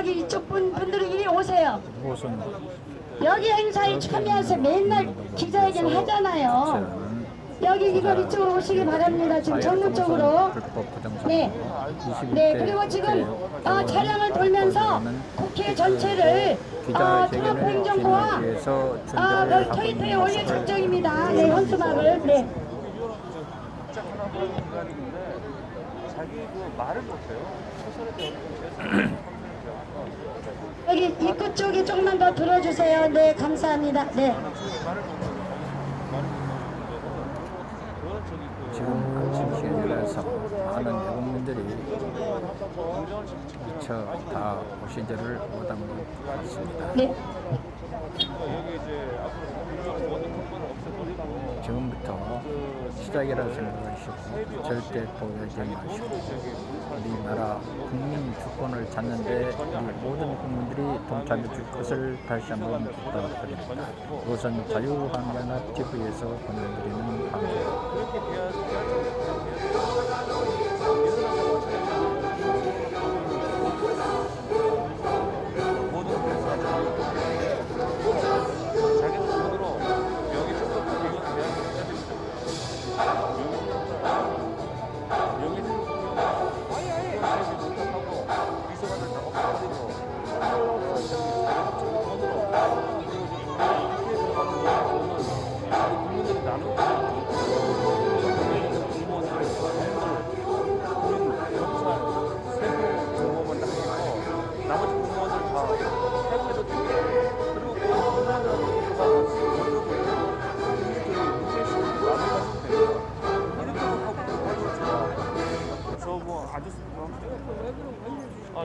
여기 이쪽 분들이 이리 오세요. 여기 행사에 참여해서 맨날 기자회견 하잖아요. 여기 이걸 이쪽으로 오시기 바랍니다. 지금 정문 쪽으로. 네. 네. 그리고 지금 차량을 돌면서 국회 전체를 트럼프 행정부와 트위터에 올릴 작정입니다. 네, 현수막을. 네. 자기 그 말을 못해요. 여기 입구 쪽에 조금만 더 들어주세요. 네, 감사합니다. 네. 지금 아침 시간이라서 많은 외국민들이 다 오신 줄을 못한 것 같습니다. 네. 지금부터 시작이라고 생각하시고 절대 포기하지 마시고 우리 나라 국민 주권을 찾는데 우리 모든 국민들이 동참해 줄 것을 다시 한번 부탁드립니다. 우선 자유한국연합 TV에서 보내드리는 방송.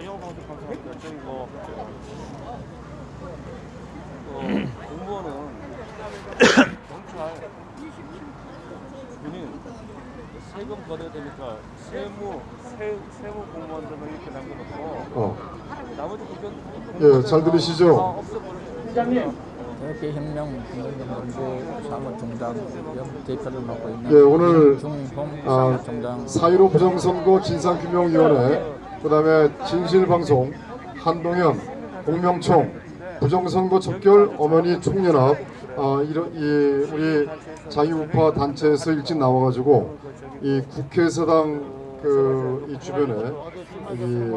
영어 방송 감사합니다. 저희 공무원은 경찰, 군인 세금 거둬야 되니까 세무 공무원들만 이렇게 남겨놓고 나머지 국경 잘 들으시죠? 대표혁명 공동연구 사무총장 대표를 맡고 있는 오늘 중홍 사무총장 4.15 부정선거 진상규명위원회, 그 다음에 진실방송, 한동현, 공명총, 부정선거 척결 어머니 총연합, 우리 자유우파 단체에서 일찍 나와가지고 이 국회의사당 이 주변에 이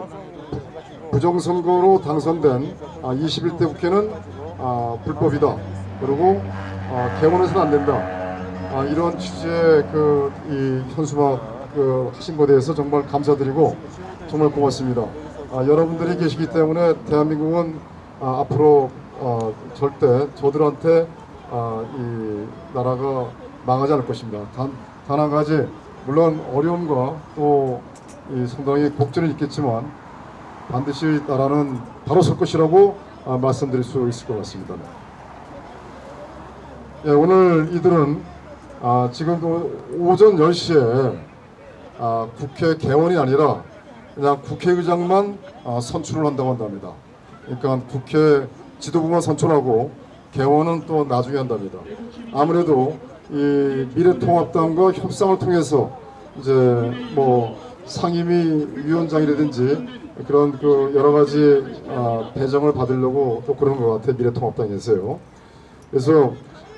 부정선거로 당선된 21대 국회는 불법이다. 그리고 개원해서는 안 된다. 이런 취지의 이 현수막 하신 것에 대해서 정말 감사드리고 정말 고맙습니다. 여러분들이 계시기 때문에 대한민국은 앞으로 절대 저들한테 이 나라가 망하지 않을 것입니다. 단 한 가지, 물론 어려움과 또 상당히 곡절은 있겠지만 반드시 나라는 바로 설 것이라고 말씀드릴 수 있을 것 같습니다. 오늘 이들은 지금 오전 10시에 국회 개원이 아니라 그냥 국회의장만 선출을 한다고 한답니다. 그러니까 국회 지도부만 선출하고 개원은 또 나중에 한답니다. 아무래도 이 미래통합당과 협상을 통해서 이제 상임위 위원장이라든지 그런 여러 가지 배정을 받으려고 또 그런 것 같아요. 미래통합당에서요. 그래서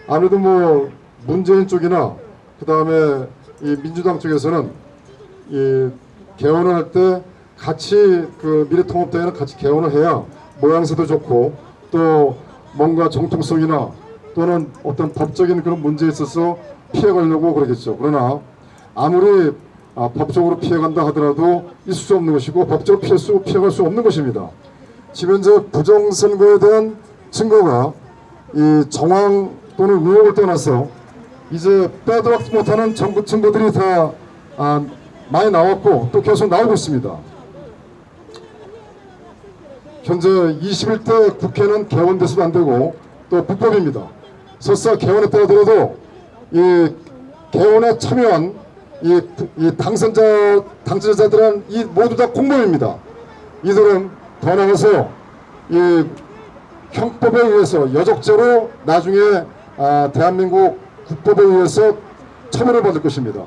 아무래도 문재인 쪽이나 그 다음에 이 민주당 쪽에서는 이 개원을 할 때 같이 미래통합당에는 같이 개원을 해야 모양새도 좋고 또 뭔가 정통성이나 또는 어떤 법적인 그런 문제에 있어서 피해가려고 그러겠죠. 그러나 아무리 법적으로 피해간다 하더라도 있을 수 없는 것이고 법적으로 피해갈 수 없는 것입니다. 지금 현재 부정선거에 대한 증거가 이 정황 또는 의혹을 떠나서 이제 빼도 박지 못하는 증거들이 다 많이 나왔고 또 계속 나오고 있습니다. 현재 21대 국회는 개원돼서도 안 되고 또 불법입니다. 설사 개원했다 하더라도 이 개원에 참여한 이 당선자들은 모두 다 공무원입니다. 이들은 더 나아가서 이 형법에 의해서 여적죄로 나중에 대한민국 국법에 의해서 처벌을 받을 것입니다.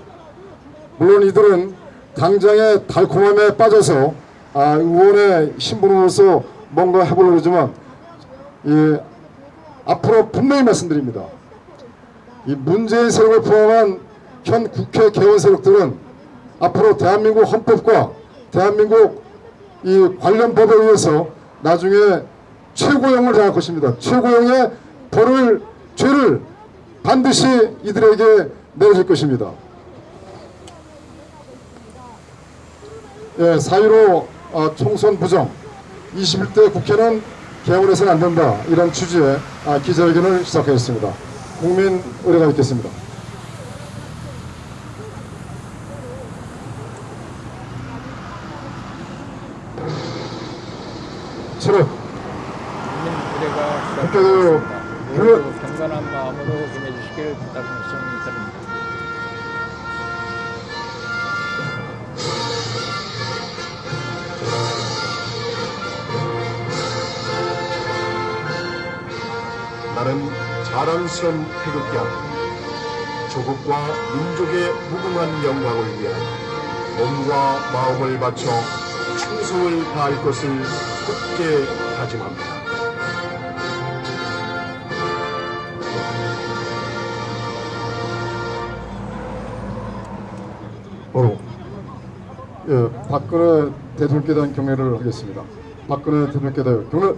물론 이들은 당장의 달콤함에 빠져서 의원의 신분으로서 뭔가 해보려고 하지만 앞으로 분명히 말씀드립니다. 이 문재인 세력을 포함한 현 국회 개원 세력들은 앞으로 대한민국 헌법과 대한민국 이 관련 법에 의해서 나중에 최고형을 당할 것입니다. 최고형의 죄를 반드시 이들에게 내려줄 것입니다. 예, 4.15 총선 부정 21대 국회는 개원해서는 안 된다, 이런 취지의 기자회견을 시작하겠습니다. 국민 의례가 있겠습니다. 철회. 국민 의례가 국회도 시작되었습니다. 경건한 마음으로 임해주시길 부탁 말씀드립니다. 나는 자랑스런 태극기야 조국과 민족의 무궁한 영광을 위하여 몸과 마음을 바쳐 충성을 다할 것을 굳게 다짐합니다. 박근혜 대통령께 대한 경례를 하겠습니다. 박근혜 대통령께 대한 경례.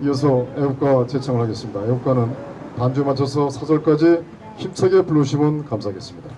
이어서 애국가 제청을 하겠습니다. 애국가는 반주에 맞춰서 사절까지 힘차게 불러주시면 감사하겠습니다.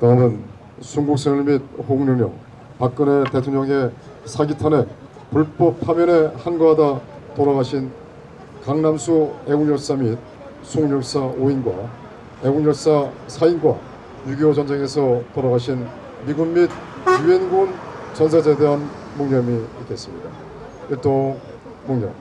다음은 순국선열 및 홍련령, 박근혜 대통령의 사기 탄핵, 불법 파면에 한거하다 돌아가신 강남수 애국열사 및 숭열사 5인과 애국열사 4인과 6.25 전쟁에서 돌아가신 미군 및 유엔군 전사자에 대한 묵념이 있겠습니다. 일동 묵념.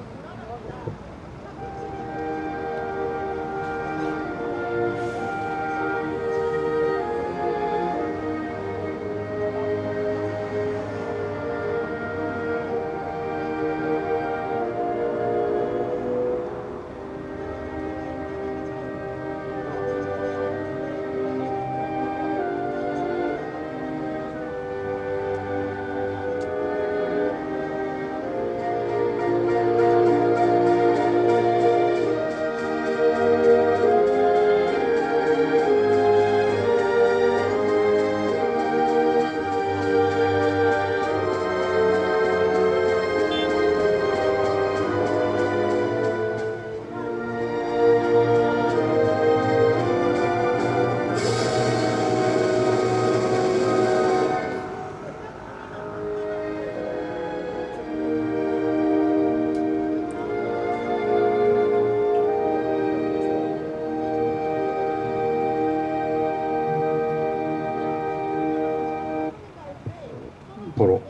바로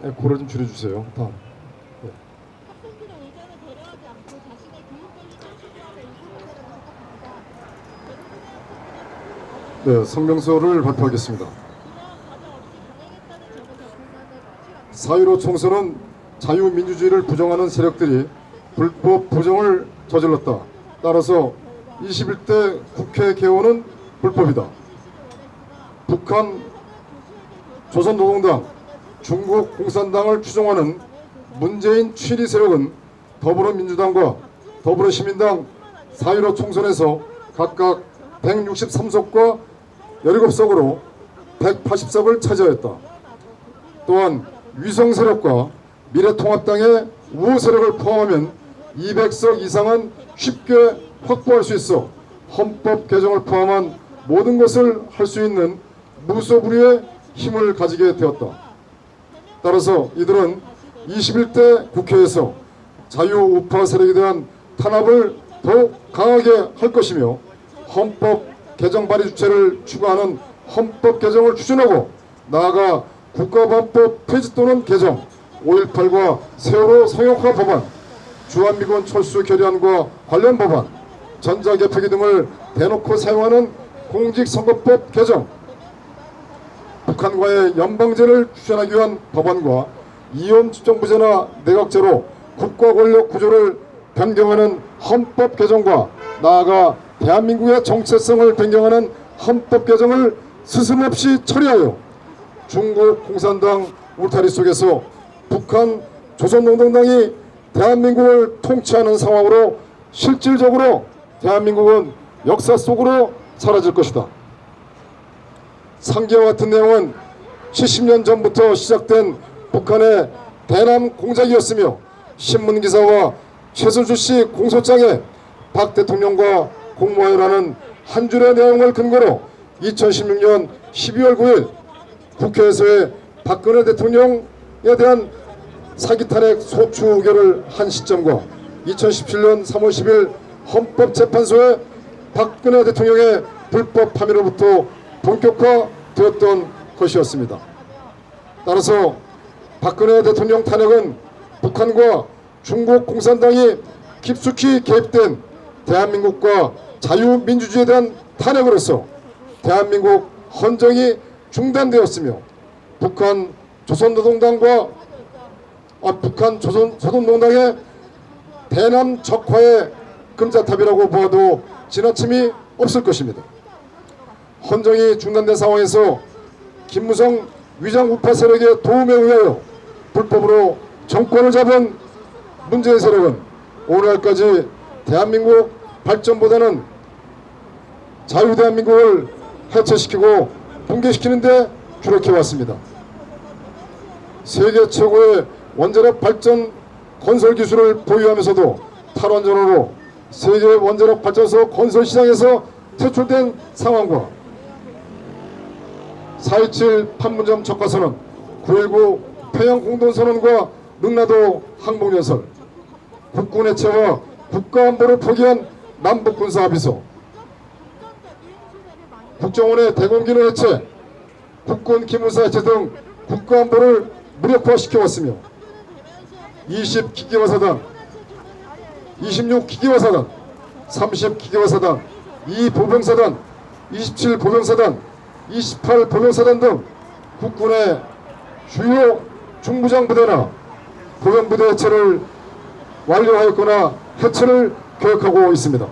에코를 좀 줄여주세요. 다음. 네. 학생들의 의견을 배려하지 않고 자신의 교육 권리를 추구하려 네, 성명서를 발표하겠습니다. 4.15 총선은 자유민주주의를 부정하는 세력들이 불법 부정을 저질렀다. 따라서 21대 국회 개원은 불법이다. 북한 조선노동당, 중국 공산당을 추종하는 문재인 취리 세력은 더불어민주당과 더불어시민당 4.15 총선에서 각각 163석과 17석으로 180석을 차지하였다. 또한 위성 세력과 미래통합당의 우호 세력을 포함하면 200석 이상은 쉽게 확보할 수 있어 헌법 개정을 포함한 모든 것을 할 수 있는 무소불위의 힘을 가지게 되었다. 따라서 이들은 21대 국회에서 자유우파 세력에 대한 탄압을 더욱 강하게 할 것이며 헌법 개정 발의 주체를 추구하는 헌법 개정을 추진하고 나아가 국가보안법 폐지 또는 개정, 5.18과 세월호 성역화 법안, 주한미군 철수 결의안과 관련 법안, 전자개표기 등을 대놓고 사용하는 공직선거법 개정, 북한과의 연방제를 추진하기 위한 법안과 이혼 집정부제나 내각제로 국가 권력 구조를 변경하는 헌법 개정과 나아가 대한민국의 정체성을 변경하는 헌법 개정을 스스럼없이 처리하여 중국 공산당 울타리 속에서 북한 조선노동당이 대한민국을 통치하는 상황으로 실질적으로 대한민국은 역사 속으로 사라질 것이다. 상기와 같은 내용은 70년 전부터 시작된 북한의 대남 공작이었으며 신문기사와 최순실 씨 공소장에 박 대통령과 공모하여라는 한 줄의 내용을 근거로 2016년 12월 9일 국회에서의 박근혜 대통령에 대한 사기 탄핵 소추 의결을 한 시점과 2017년 3월 10일 헌법재판소의 박근혜 대통령의 불법 파면으로부터 본격화되었던 것이었습니다. 따라서 박근혜 대통령 탄핵은 북한과 중국 공산당이 깊숙이 개입된 대한민국과 자유민주주의에 대한 탄핵으로서 대한민국 헌정이 중단되었으며 북한 조선노동당의 대남 적화의 금자탑이라고 보아도 지나침이 없을 것입니다. 헌정이 중단된 상황에서 김무성 위장 우파 세력의 도움에 의하여 불법으로 정권을 잡은 문재인 세력은 오늘날까지 대한민국 발전보다는 자유대한민국을 해체시키고 붕괴시키는 데 주력해왔습니다. 세계 최고의 원자력 발전 건설 기술을 보유하면서도 탈원전으로 세계 원자력 발전소 건설 시장에서 퇴출된 상황과 4.27 판문점 적화선언, 9.19 평양공동선언과 능라도 항복연설, 국군 해체와 국가안보를 포기한 남북군사합의소, 국정원의 대공기능 해체, 국군 기무사 해체 등 국가안보를 무력화시켜왔으며 20기계화사단, 26기계화사단, 30기계화사단, 2보병사단, 27보병사단, 28보병사단 등 국군의 주요 중부장 부대나 보병부대 해체를 완료하였거나 해체를 계획하고 있습니다.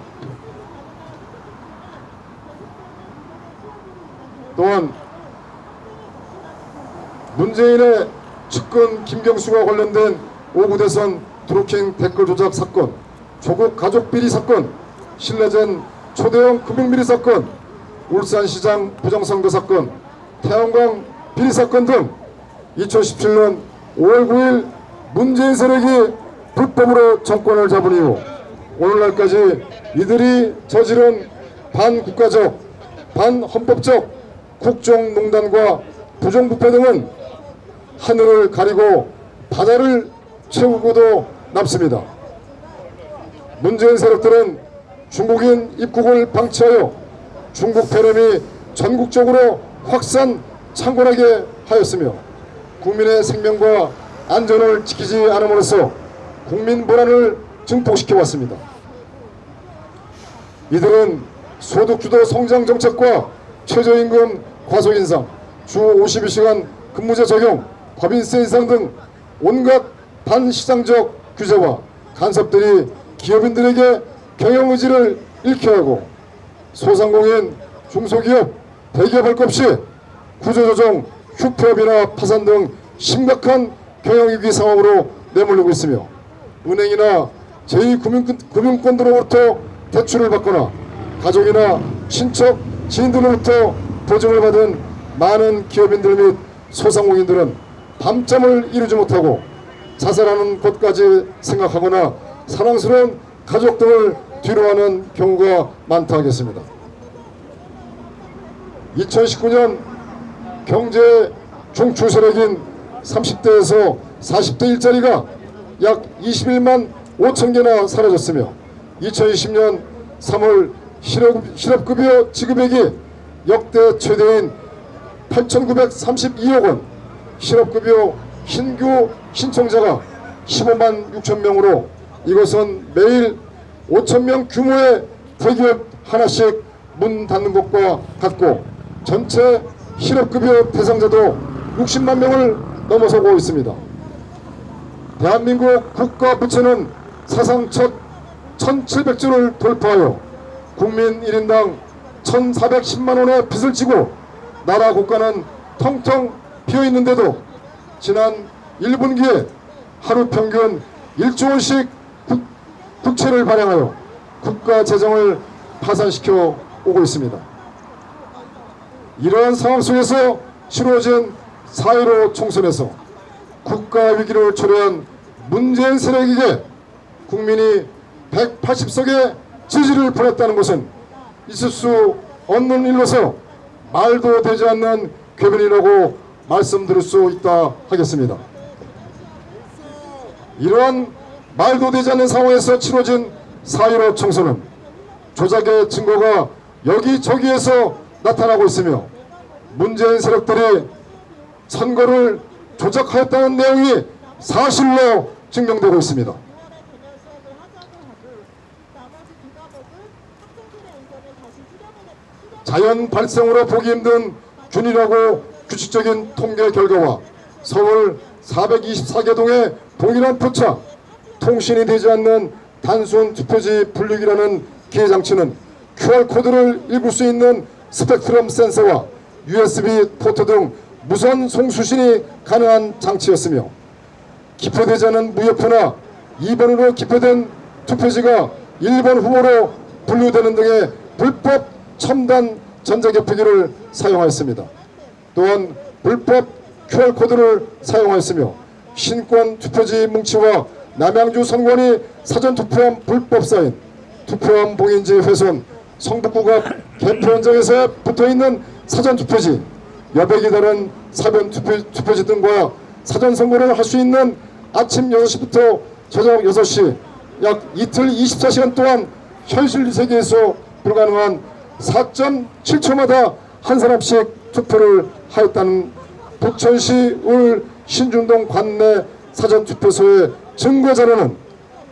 또한 문재인의 측근 김경수가 관련된 오구대선 드루킹 댓글 조작 사건, 조국 가족 비리 사건, 신라젠 초대형 금융비리 사건, 울산시장 부정선거 사건, 태양광 비리 사건 등 2017년 5월 9일 문재인 세력이 불법으로 정권을 잡은 이후 오늘날까지 이들이 저지른 반국가적, 반헌법적 국정농단과 부정부패 등은 하늘을 가리고 바다를 채우고도 남습니다. 문재인 세력들은 중국인 입국을 방치하여 중국 폐렴이 전국적으로 확산 창궐하게 하였으며 국민의 생명과 안전을 지키지 않음으로써 국민 불안을 증폭시켜 왔습니다. 이들은 소득주도 성장 정책과 최저임금 과속 인상, 주 52시간 근무제 적용, 법인세 인상 등 온갖 반시장적 규제와 간섭들이 기업인들에게 경영 의지를 잃게 하고 소상공인, 중소기업, 대기업 할 것 없이 구조조정, 휴폐업이나 파산 등 심각한 경영위기 상황으로 내몰리고 있으며 은행이나 제2금융권으로부터 대출을 받거나 가족이나 친척, 지인들로부터 보증을 받은 많은 기업인들 및 소상공인들은 밤잠을 이루지 못하고 자살하는 것까지 생각하거나 사랑스러운 가족 등을 뒤로하는 경우가 많다 하겠습니다. 2019년 경제 중추 세력인 30대에서 40대 일자리가 약 21만 5천 개나 사라졌으며 2020년 3월 실업급여 지급액이 역대 최대인 8,932억 원, 실업급여 신규 신청자가 15만 6천 명으로 이것은 매일 5천 명 규모의 대기업 하나씩 문 닫는 것과 같고 전체 실업급여 대상자도 60만 명을 넘어서고 있습니다. 대한민국 국가 부채는 사상 첫 1,700조를 돌파하여 국민 1인당 1,410만 원의 빚을 지고 나라 국가는 텅텅 비어있는데도 지난 1분기에 하루 평균 1조 원씩 국채를 발행하여 국가 재정을 파산시켜 오고 있습니다. 이러한 상황 속에서 치러진 4.15 총선에서 국가 위기를 초래한 문재인 세력에게 국민이 180석의 지지를 보냈다는 것은 있을 수 없는 일로서 말도 되지 않는 궤변이라고 말씀드릴 수 있다 하겠습니다. 이러한 말도 되지 않는 상황에서 치러진 4.15 총선은 조작의 증거가 여기저기에서 나타나고 있으며 문재인 세력들이 선거를 조작하였다는 내용이 사실로 증명되고 있습니다. 자연 발생으로 보기 힘든 균일하고 규칙적인 통계 결과와 서울 424개 동의 동일한 표차, 통신이 되지 않는 단순 투표지 분류기라는 기계장치는 QR코드를 읽을 수 있는 스펙트럼 센서와 USB 포트 등 무선 송수신이 가능한 장치였으며 기표되지 않은 무효표나 2번으로 기표된 투표지가 1번 후보로 분류되는 등의 불법 첨단 전자개표기를 사용하였습니다. 또한 불법 QR코드를 사용하였으며 신권 투표지 뭉치와 남양주 선관위 사전투표함 불법 사인, 투표함 봉인지 훼손, 성북구가 개표 현장에서 붙어있는 사전투표지, 여백이 다른 사변 투표지 등과 사전선거를 할 수 있는 아침 6시부터 저녁 6시 약 이틀 24시간 동안 현실 세계에서 불가능한 4.7초마다 한 사람씩 투표를 하였다는 부천시 울 신중동 관내 사전투표소의 증거자료는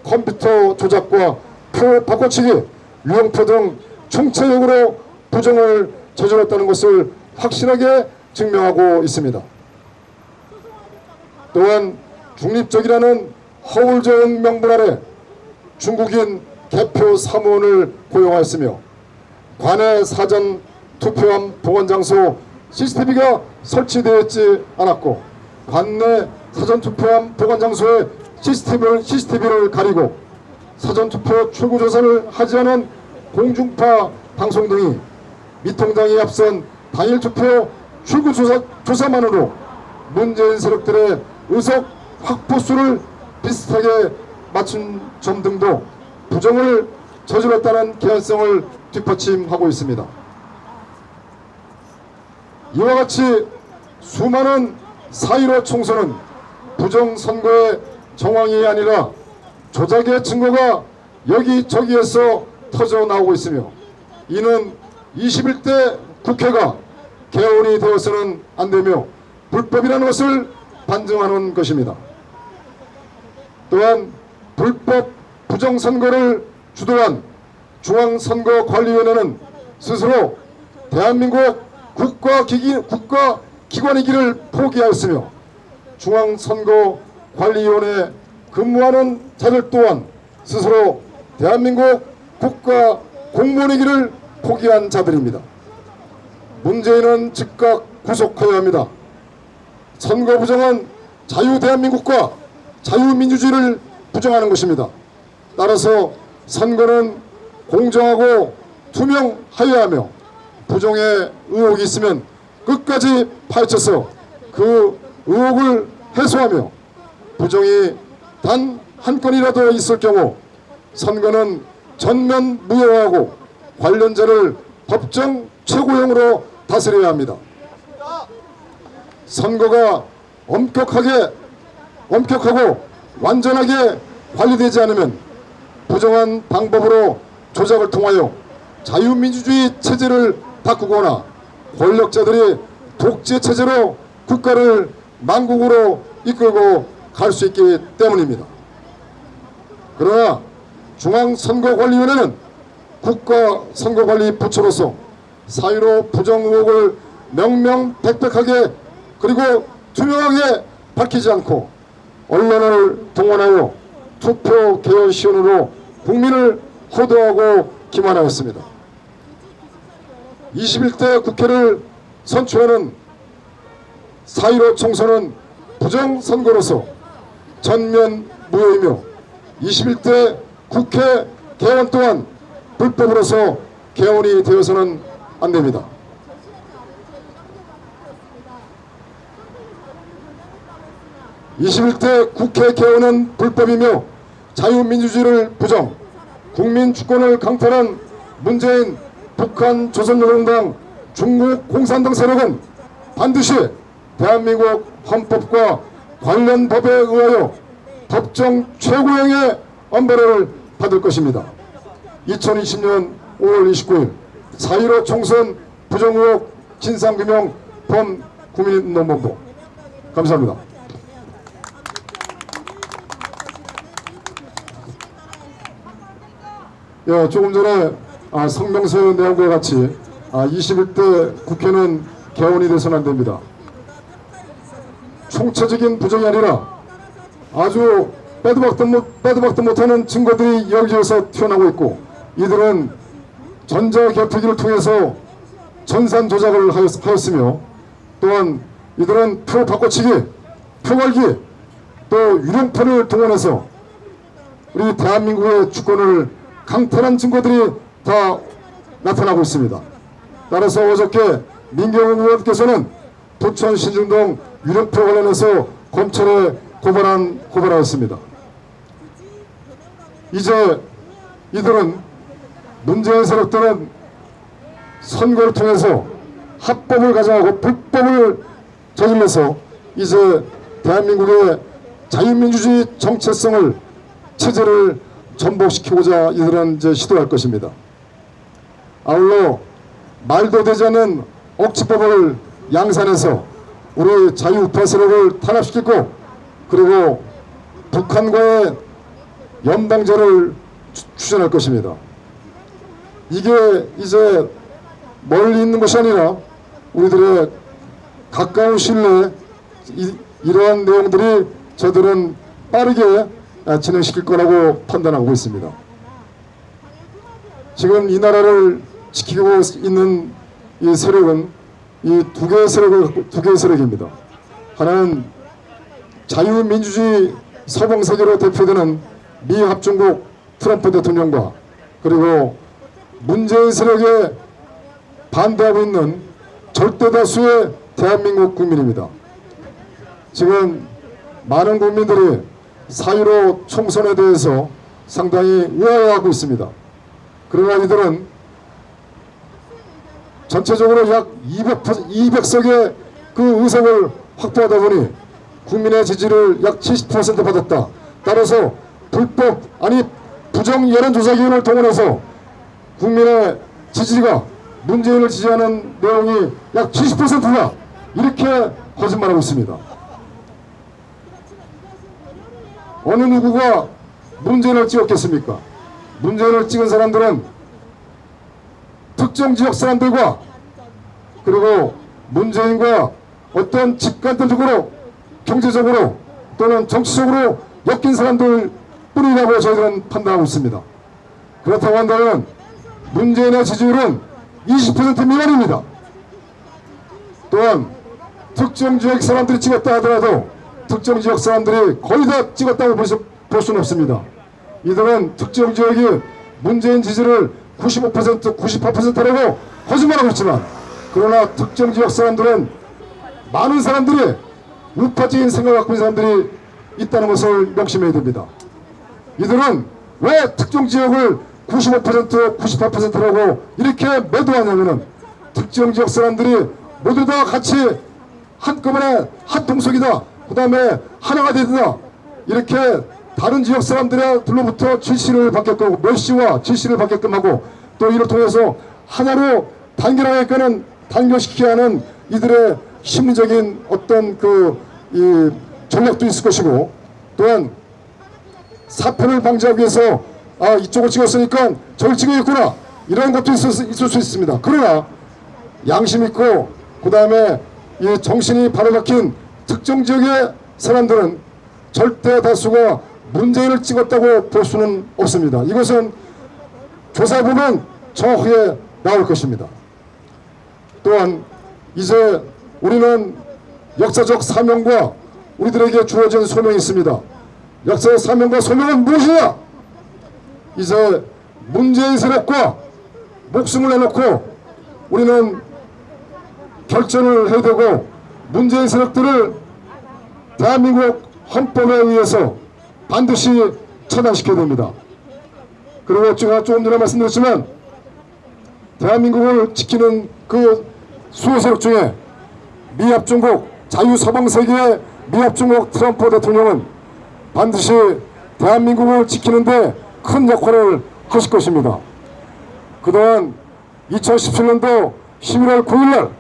컴퓨터 조작과 표 바꿔치기, 유형표 등 총체적으로 부정을 저질렀다는 것을 확실하게 증명하고 있습니다. 또한 중립적이라는 허울적 명분 아래 중국인 개표 사무원을 고용하였으며 관내 사전 투표함 보관장소 CCTV가 설치되어 있지 않았고 관내 사전투표함 보관장소에 CCTV를 가리고 사전투표 출구조사를 하지 않은 공중파 방송 등이 미통당이 앞선 당일투표 출구조사만으로 문재인 세력들의 의석 확보수를 비슷하게 맞춘 점 등도 부정을 저질렀다는 개연성을 뒷받침하고 있습니다. 이와 같이 수많은 4.15 총선은 부정선거의 정황이 아니라 조작의 증거가 여기저기에서 터져 나오고 있으며 이는 21대 국회가 개헌이 되어서는 안 되며 불법이라는 것을 반증하는 것입니다. 또한 불법 부정선거를 주도한 중앙선거관리위원회는 스스로 대한민국 국가기관이기를 포기하였으며 중앙선거관리위원회에 근무하는 자들 또한 스스로 대한민국 국가 공무원이기를 포기한 자들입니다. 문재인은 즉각 구속해야 합니다. 선거 부정은 자유대한민국과 자유민주주의를 부정하는 것입니다. 따라서 선거는 공정하고 투명하여야 하며 부정의 의혹이 있으면 끝까지 파헤쳐서 그 의혹을 해소하며 부정이 단 한 건이라도 있을 경우 선거는 전면 무효화하고 관련자를 법정 최고형으로 다스려야 합니다. 선거가 엄격하고 완전하게 관리되지 않으면 부정한 방법으로 조작을 통하여 자유민주주의 체제를 바꾸거나 권력자들이 독재 체제로 국가를 망국으로 이끌고 갈 수 있기 때문입니다. 그러나 중앙선거관리위원회는 국가선거관리부처로서 4.15 부정 의혹을 명명백백하게 그리고 투명하게 밝히지 않고 언론을 동원하여 투표 개헌 시연으로 국민을 호도하고 기만하였습니다. 21대 국회를 선출하는 4.15 총선은 부정선거로서 전면 무효이며 21대 국회 개헌 또한 불법으로서 개헌이 되어서는 안 됩니다. (21대) 국회 개헌은 불법이며 자유민주주의를 부정, 국민주권을 강탈한 문재인 북한 조선노동당 중국 공산당 세력은 반드시 대한민국 헌법과 관련 법에 의하여 법정 최고형의 엄벌을 받을 것입니다. 2020년 5월 29일 4.15 총선 부정의혹 진상규명 범국민운동본부. 감사합니다. 예, 조금 전에 성명서에 내한 것과 같이 21대 국회는 개헌이 돼서는 안 됩니다. 총체적인 부정이 아니라 아주 빼도 박도 못하는 증거들이 여기저기서 튀어나오고 있고 이들은 전자개표기를 통해서 전산 조작을 하였으며 또한 이들은 표 바꿔치기, 표 갈기, 또 유령표를 동원해서 우리 대한민국의 주권을 강탈한 증거들이 다 나타나고 있습니다. 따라서 어저께 민경훈 의원께서는 부천 신중동 유령표 관련해서 검찰에 고발하였습니다. 이제 이들은 문재인 세력들은 선거를 통해서 합법을 가정하고 불법을 저질러서 이제 대한민국의 자유민주주의 정체성을 체제를 전복시키고자 이들은 이제 시도할 것입니다. 아울러 말도 되지 않는 억지법을 양산해서 우리 자유우파 세력을 탄압시키고 그리고 북한과의 연방제를 추진할 것입니다. 이게 이제 멀리 있는 것이 아니라 우리들의 가까운 시일 내에 이러한 내용들이 저들은 빠르게 진행시킬 거라고 판단하고 있습니다. 지금 이 나라를 지키고 있는 이 세력은 이 두 개의 세력입니다. 하나는 자유민주주의 서방세계로 대표되는 미합중국 트럼프 대통령과 그리고 문재인 세력에 반대하고 있는 절대다수의 대한민국 국민입니다. 지금 많은 국민들이 4.15 총선에 대해서 상당히 우려하고 있습니다. 그러나 이들은 전체적으로 약 200석의 그 의석을 확보하다 보니 국민의 지지를 약 70% 받았다. 따라서 불법 아니 부정 여론조사기관을 동원해서 국민의 지지가 문재인을 지지하는 내용이 약 70%다. 이렇게 거짓말하고 있습니다. 어느 누구가 문재인을 찍었겠습니까? 문재인을 찍은 사람들은 특정 지역 사람들과 그리고 문재인과 어떤 직간접적으로 경제적으로 또는 정치적으로 엮인 사람들 뿐이라고 저희들은 판단하고 있습니다. 그렇다고 한다면 문재인의 지지율은 20% 미만입니다. 또한 특정 지역 사람들이 찍었다 하더라도 특정 지역 사람들이 거의 다 찍었다고 볼 수는 없습니다. 이들은 특정 지역이 문재인 지지를 95%, 98%라고 거짓말하고 있지만 그러나 특정 지역 사람들은 많은 사람들이 우파적인 생각을 갖고 있는 사람들이 있다는 것을 명심해야 됩니다. 이들은 왜 특정 지역을 95%, 98%라고 이렇게 매도하냐면은 특정 지역 사람들이 모두 다 같이 한꺼번에 한 통속이다. 그 다음에 하나가 되다. 이렇게 다른 지역 사람들로부터 지시를 받게끔 멸시와 지시를 받게끔 하고 또 이를 통해서 하나로 단결하게끔 단결시켜야 하는 이들의 심리적인 어떤 이 전략도 있을 것이고 또한 사편을 방지하기 위해서 이쪽을 찍었으니까 저를 찍어야겠구나 이런 것도 있을 수 있습니다. 그러나 양심 있고 그 다음에 이 정신이 바로 박힌 특정 지역의 사람들은 절대 다수가 문재인을 찍었다고 볼 수는 없습니다. 이것은 조사해보면 정확하게 나올 것입니다. 또한 이제 우리는 역사적 사명과 우리들에게 주어진 소명이 있습니다. 역사적 사명과 소명은 무엇이냐? 이제 문재인 세력과 목숨을 내놓고 우리는 결전을 해야 되고 문재인 세력들을 대한민국 헌법에 의해서 반드시 처단시켜야 됩니다. 그리고 제가 조금 전에 말씀드렸지만 대한민국을 지키는 그 수호 세력 중에 미합중국 자유서방세계의 미합중국 트럼프 대통령은 반드시 대한민국을 지키는데 큰 역할을 하실 것입니다. 그동안 2017년도 11월 9일날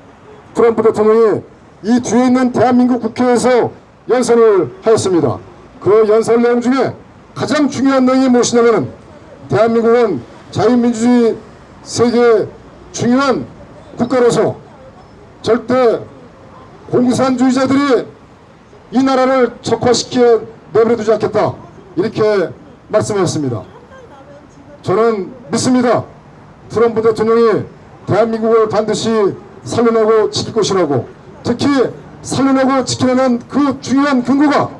트럼프 대통령이 이 뒤에 있는 대한민국 국회에서 연설을 하였습니다. 그 연설 내용 중에 가장 중요한 내용이 무엇이냐면 대한민국은 자유민주주의 세계의 중요한 국가로서 절대 공산주의자들이 이 나라를 적화시켜 내버려두지 않겠다 이렇게 말씀하셨습니다. 저는 믿습니다. 트럼프 대통령이 대한민국을 반드시 살려내고 지킬 것이라고 특히 살려내고 지키려는 그 중요한 근거가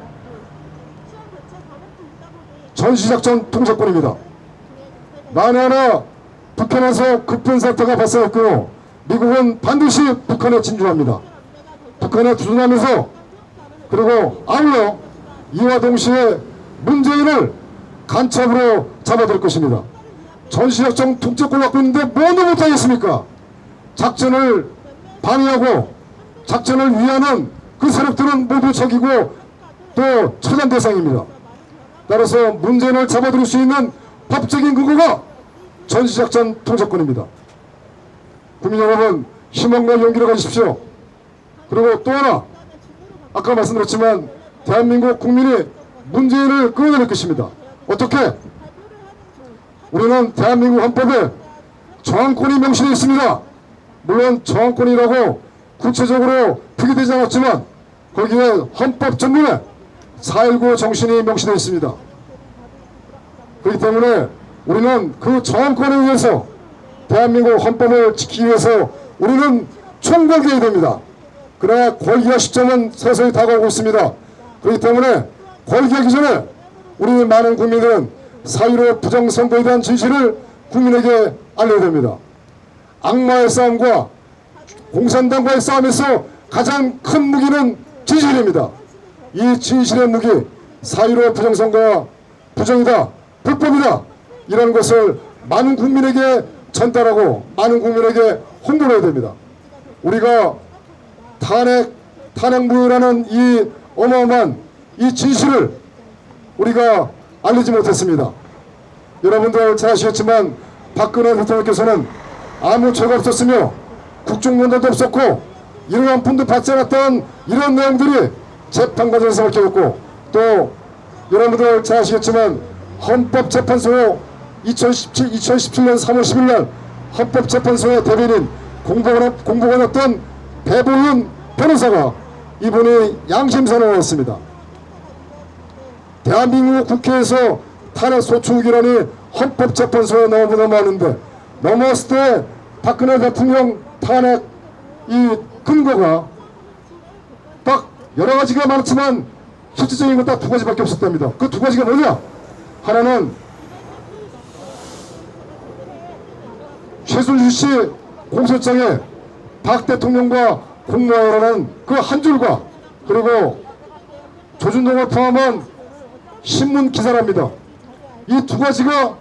전시작전 통제권입니다. 만에 하나 북한에서 급변사태가 발생했고 미국은 반드시 북한에 진주합니다. 북한에 주둔하면서 그리고 아울러 이와 동시에 문재인을 간첩으로 잡아들 것입니다. 전시작전 통제권을 갖고 있는데 뭐도 못하겠습니까? 작전을 방해하고 작전을 위하는 그 세력들은 모두 적이고 또 처단 대상입니다. 따라서 문재인을 잡아들일 수 있는 법적인 근거가 전시작전 통제권입니다. 국민 여러분, 희망과 용기를 가지십시오. 그리고 또 하나, 아까 말씀드렸지만 대한민국 국민이 문재인을 끌어내릴 것입니다. 어떻게? 우리는 대한민국 헌법에 저항권이 명시되어 있습니다. 물론 저항권이라고 구체적으로 표기되지 않았지만 거기에 헌법 전문에 4.19 정신이 명시되어 있습니다. 그렇기 때문에 우리는 그 저항권에 의해서 대한민국 헌법을 지키기 위해서 우리는 총궐기해야 됩니다. 그러나 권기할 시점은 서서히 다가오고 있습니다. 그렇기 때문에 권기하기 전에 우리 많은 국민들은 4.15 부정선거에 대한 진실을 국민에게 알려야 됩니다. 악마의 싸움과 공산당과의 싸움에서 가장 큰 무기는 진실입니다. 이 진실의 무기 4.15 부정선거가 부정이다, 불법이다 이라는 것을 많은 국민에게 전달하고 많은 국민에게 홍보를 해야 됩니다. 우리가 탄핵무효라는 이 어마어마한 이 진실을 우리가 알리지 못했습니다. 여러분들 잘 아시겠지만 박근혜 대통령께서는 아무 죄가 없었으며 국정농단도 없었고 이러한 분도 받지 않았던 이런 내용들이 재판 과정에서 밝혀졌고 또 여러분들 잘 아시겠지만 헌법재판소 2017년 3월 10일 날 헌법재판소의 대변인 공보관했던 배보윤 변호사가 이분이 양심선언을 했습니다. 대한민국 국회에서 탄핵소추 의결안이 헌법재판소에 넘어가는데 넘어왔을 때 박근혜 대통령 탄핵 이 근거가 딱 여러 가지가 많지만 실질적인 건 딱 두 가지밖에 없었답니다. 그 두 가지가 뭐냐? 하나는 최순실 씨 공소장에 박 대통령과 공모하라는 그 한 줄과 그리고 조준동을 포함한 신문 기사랍니다. 이 두 가지가